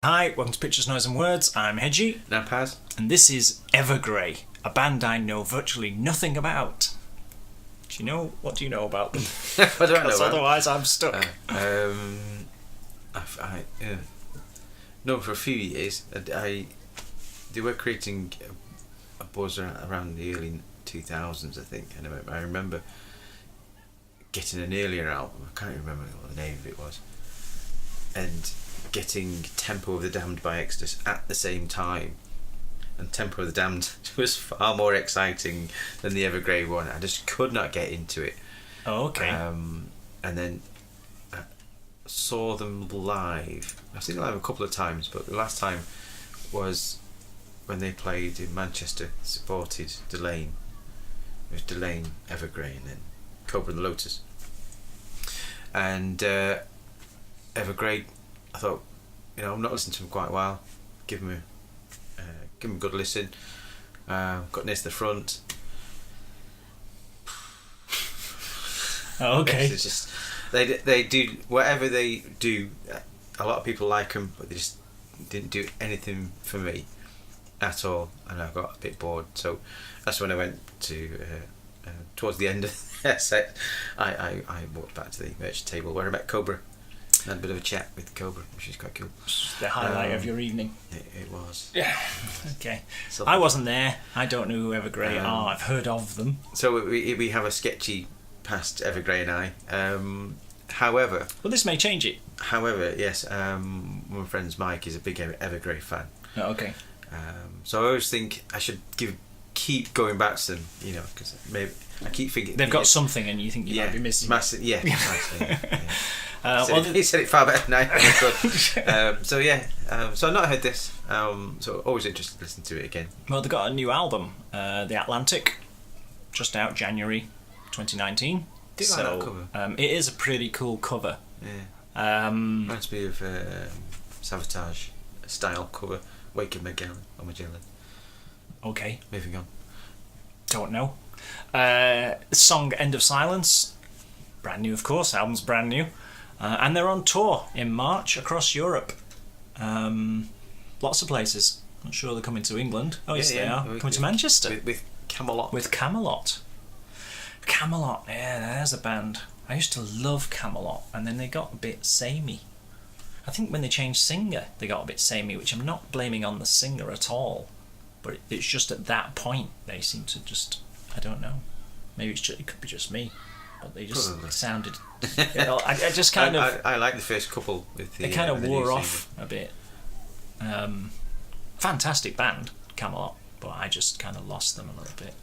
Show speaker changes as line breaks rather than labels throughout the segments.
Hi, welcome to Pictures, Noise and Words. I'm Hedgy.
Now Paz.
And this is EVERGREY, a band I know virtually nothing about. What do you know about them?
I don't know.
Because otherwise I'm stuck.
No, for a few years. They were creating a buzz around the early 2000s, I think. And I remember getting an earlier album. I can't remember what the name of it was. And getting Tempo of the Damned by Exodus at the same time, and Tempo of the Damned was far more exciting than the EVERGREY one. I just could not get into it.
Oh, okay.
And then I saw them live. I've seen them live a couple of times, but the last time was when they played in Manchester, supported Delane. It was Delane, EVERGREY, and then Cobra and the Lotus. And EVERGREY, I thought, I'm not listening to them quite a while. Give them a good listen. Got near to the front.
Oh, okay.
It's just they do whatever they do. A lot of people like them, but they just didn't do anything for me at all, and I got a bit bored. So that's when I went to towards the end of their set. I walked back to the merch table where I met Cobra. Had a bit of a chat with Cobra, which is quite cool.
The highlight of your evening.
It was.
Yeah. Okay. I wasn't there. I don't know who EVERGREY are. I've heard of them.
So we have a sketchy past, EVERGREY and I. However.
Well, this may change it.
However, yes. One of my friends, Mike, is a big EVERGREY fan.
Oh, okay.
So I always think I should keep going back to them, because maybe I keep thinking
they've got something, and you think you might be missing.
Massive, yeah. He said it far better than I. So I've not heard this. So always interested to listen to it again.
Well, they've got a new album, The Atlantic, just out January 2019.
Do you like that cover?
It is a pretty cool cover.
Yeah. Reminds me of Savatage style cover. Wake of Magellan or Magellan.
Okay.
Moving on.
Don't know. Song End of Silence, brand new, of course. Album's brand new. And they're on tour in March across Europe. Lots of places. Not sure they're coming to England. Oh, yes, they are. Coming to Manchester.
With Camelot.
With Camelot. Camelot, yeah, there's a band. I used to love Camelot, and then they got a bit samey. I think when they changed singer, they got a bit samey, which I'm not blaming on the singer at all. But it's just at that point, they seem to just, I don't know. Maybe it could be just me. But they just sounded. I just kind of.
I like the first couple with the.
They kind of wore off a bit. Fantastic band, Camelot, but I just kind of lost them a little bit.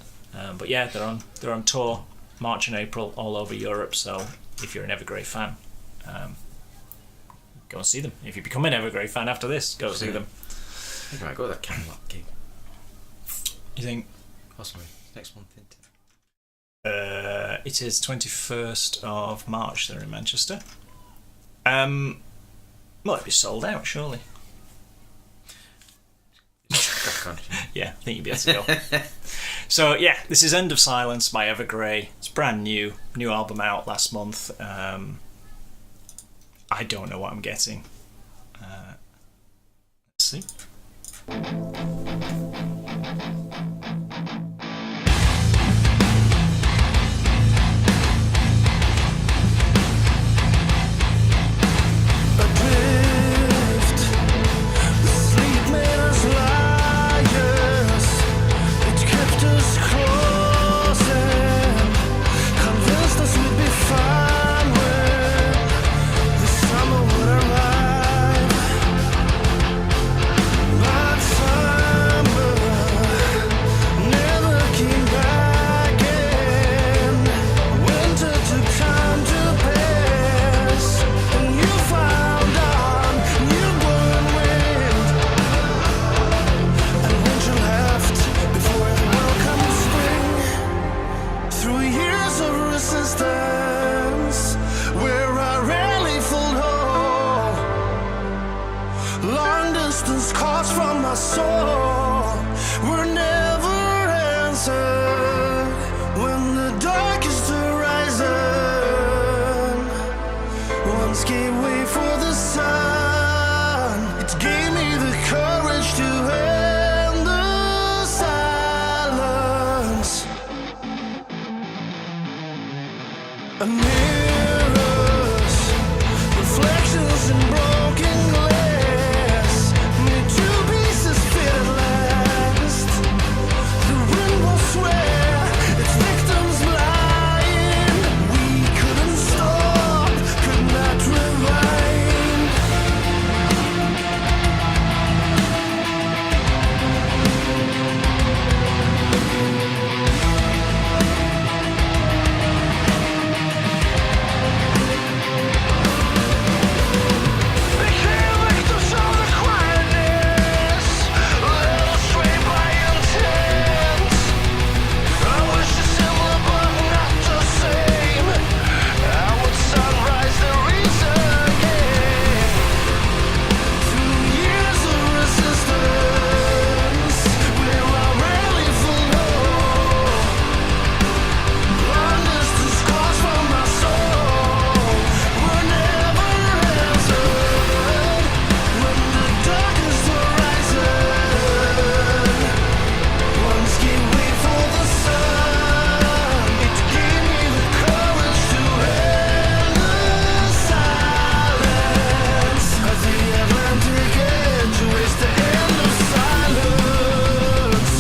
But yeah, they're on tour, March and April, all over Europe. So if you're an EVERGREY fan, go and see them. If you become an EVERGREY fan after this, go see them.
I think I might go to that Camelot gig.
You think?
Possibly next month, isn't it?
It is 21st of March. They're in Manchester. It'd be sold out, surely. Yeah, I think you'd be able to go. So yeah, this is End of Silence by EVERGREY. It's brand new album out last month. I don't know what I'm getting. Let's see.
Can't wait for the sun. It gave me And mirrors, reflections in broken glass. Need two pieces fit at last. The wind will swear its victims blind. We couldn't stop, could not rewind. Became victims of the quietness, led astray by intent. I wish it similar but not the same. I would sunrise the reason again. 2 years of resistance, where I rarely follow. Long distance calls from my soul were never answered. When the darkest horizon once gave way for the sun, it gave me the courage to end the silence. As the Atlantic edge waits the end of silence.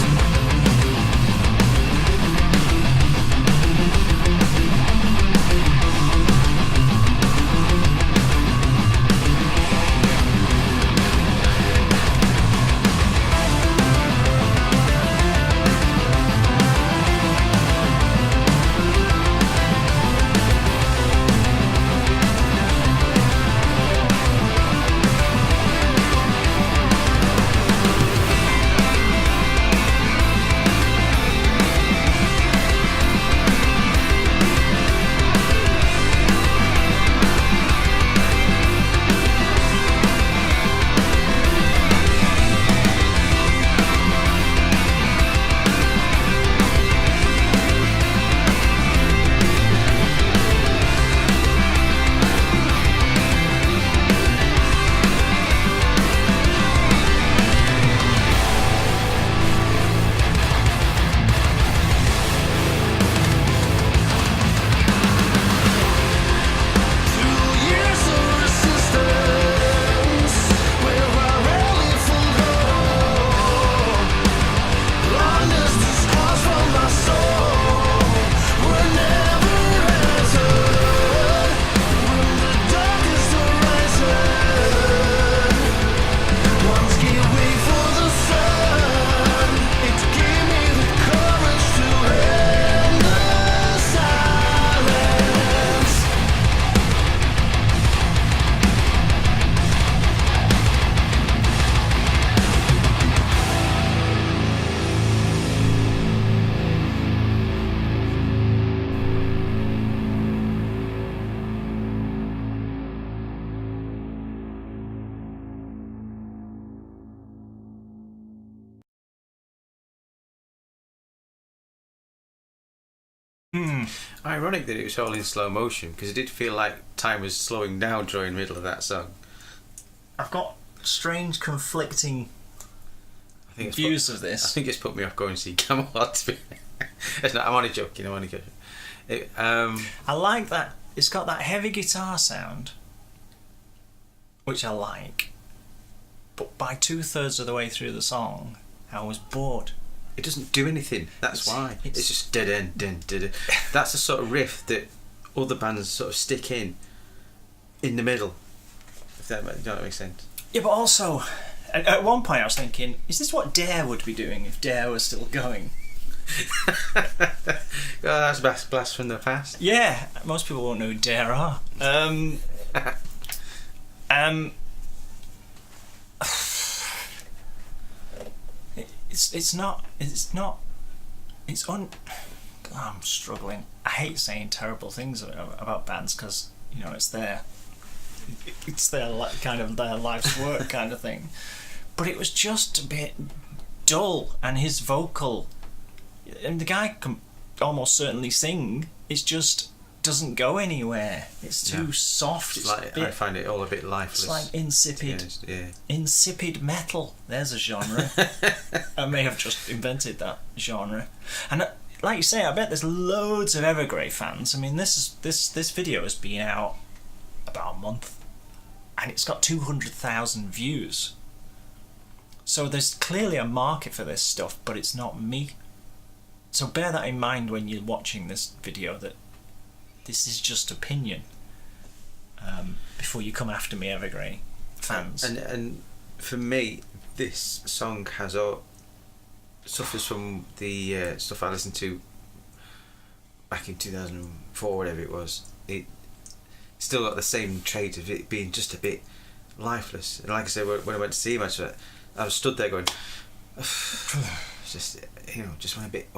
Ironic that it was all in slow motion, because it did feel like time was slowing down during the middle of that song.
I've got strange conflicting
I think it's
views
put,
of this.
I think it's put me off going to see Camelot. It's not, I'm only joking.
I like that it's got that heavy guitar sound, which I like, but by 2/3 of the way through the song I was bored.
It doesn't do anything. That's why. It's just dead end, dead end. That's the sort of riff that other bands sort of stick in the middle. If that makes sense.
Yeah, but also, at one point I was thinking, is this what Dare would be doing if Dare was still going?
Oh, that's a blast from the past.
Yeah, most people won't know who Dare are. I'm struggling. I hate saying terrible things about bands because, you know, it's their kind of their life's work kind of thing. But it was just a bit dull, and his vocal, and the guy can almost certainly sing, it's just doesn't go anywhere. It's too soft.
It's like, I find it all a bit lifeless.
It's like insipid.
Yeah.
Insipid metal. There's a genre. I may have just invented that genre. And like you say, I bet there's loads of Evergrey fans. I mean, this video has been out about a month, and it's got 200,000 views. So there's clearly a market for this stuff, but it's not me. So bear that in mind when you're watching this video, that this is just opinion. Before you come after me, Evergrey fans.
And for me, this song has suffers from the stuff I listened to back in 2004, whatever it was. It still got the same trait of it being just a bit lifeless. And like I said, when I went to see him, I was stood there going, just went a bit.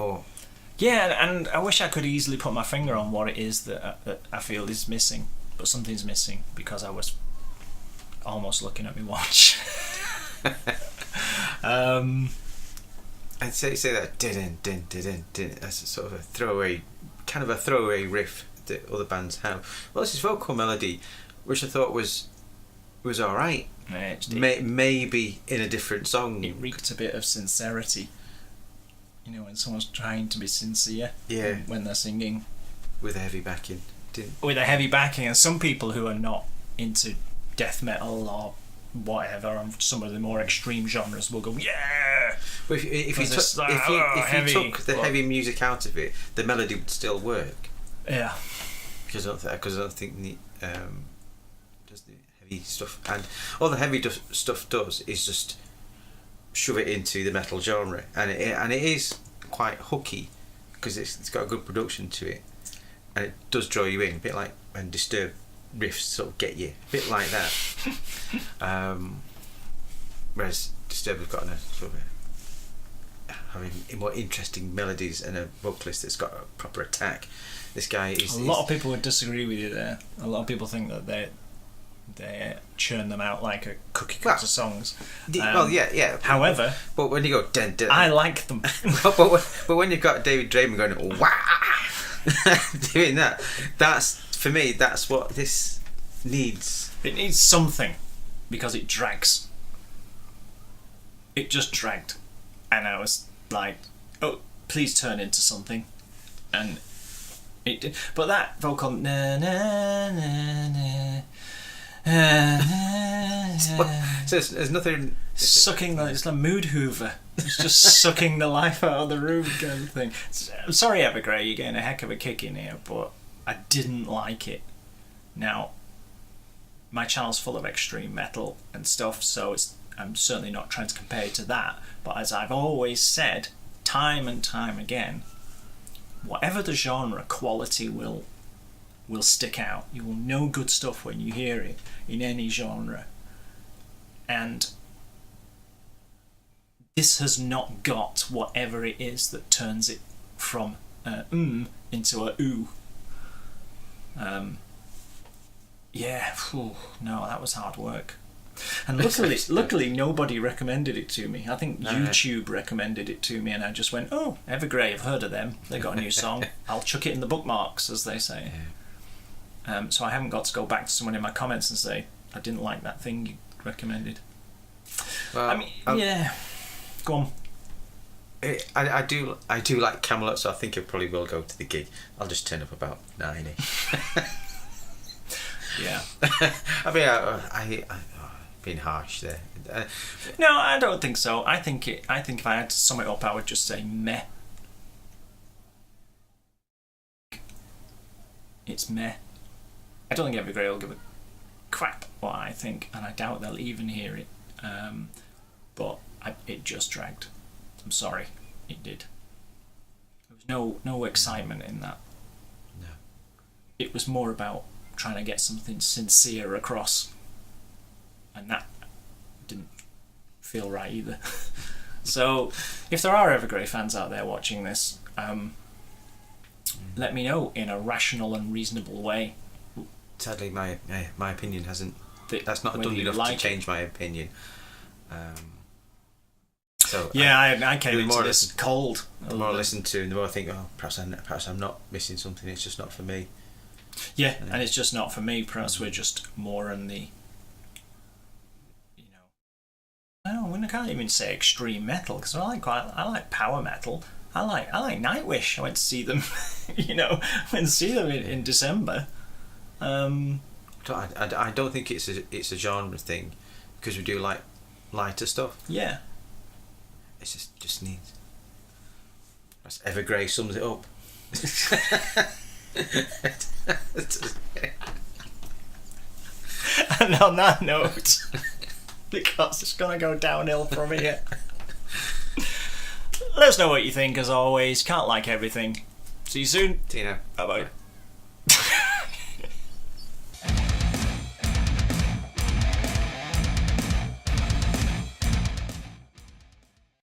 Yeah, and I wish I could easily put my finger on what it is that I feel is missing, but something's missing because I was almost looking at my watch.
I'd say that didn't as a sort of a throwaway riff that other bands have. Well, this is vocal melody, which I thought was all right.
Yeah,
Maybe in a different song.
It reeked a bit of sincerity. You know, when someone's trying to be sincere.
Yeah.
When they're singing.
With a heavy backing.
With a heavy backing, and some people who are not into death metal or whatever, on some of the more extreme genres will go, yeah.
But if you took the heavy music out of it, the melody would still work.
Yeah.
Because I don't think does the heavy stuff, and all the heavy stuff does is just shove it into the metal genre, and it is quite hooky because it's got a good production to it, and it does draw you in a bit, like when Disturbed riffs sort of get you, a bit like that. Whereas Disturbed have got a sort of having more interesting melodies and a vocalist that's got a proper attack. This guy is.
A lot of people would disagree with you there. A lot of people think that they churn them out like a cookie cutter songs.
Yeah.
However,
but when you go dun, dun,
I like them.
but when you've got David Draymond going wah, doing that, that's for me. That's what this needs.
It needs something, because it drags. It just dragged, and I was like, "Oh, please turn into something," and it did. But that vocal, na na na na.
So there's nothing
sucking. It's like mood hoover. It's just sucking the life out of the room, kind of thing. I'm sorry, Evergrey, you're getting a heck of a kick in here, but I didn't like it. Now, my channel's full of extreme metal and stuff, so I'm certainly not trying to compare it to that. But as I've always said, time and time again, whatever the genre, quality will stick out. You will know good stuff when you hear it in any genre. And this has not got whatever it is that turns it from into a ooh. No, that was hard work. And luckily nobody recommended it to me. I think YouTube recommended it to me, and I just went, oh, Evergrey, I've heard of them. They got a new song. I'll chuck it in the bookmarks, as they say. So I haven't got to go back to someone in my comments and say, I didn't like that thing you recommended.
Well,
I mean, yeah. Go on.
I do like Camelot, so I think I probably will go to the gig. I'll just turn up about 9:00.
Yeah.
I mean, I being harsh there.
No, I don't think so. I think if I had to sum it up, I would just say meh. It's meh. I don't think Evergrey will give a crap what I think, and I doubt they'll even hear it. But it just dragged. I'm sorry, it did. There was no excitement in that.
No.
It was more about trying to get something sincere across, and that didn't feel right either. So, if there are Evergrey fans out there watching this, let me know in a rational and reasonable way.
Sadly, my opinion hasn't. That's not
whether
done
you
enough
like
to change my opinion. So
yeah, I came
the
into
more
this cold.
The more I listen to, the more I think, oh, perhaps I'm not missing something. It's just not for me.
Yeah, and it's just not for me. Perhaps we're just more in the, I can't even say extreme metal, because I like power metal. I like Nightwish. I went to see them. You know, I went to see them in December.
I don't think it's a genre thing, because we do like lighter stuff.
Yeah.
It's just neat. That's Evergrey sums it up.
And on that note, because it's gonna go downhill from here. Let us know what you think, as always. Can't like everything. See you soon.
See you now.
Bye bye.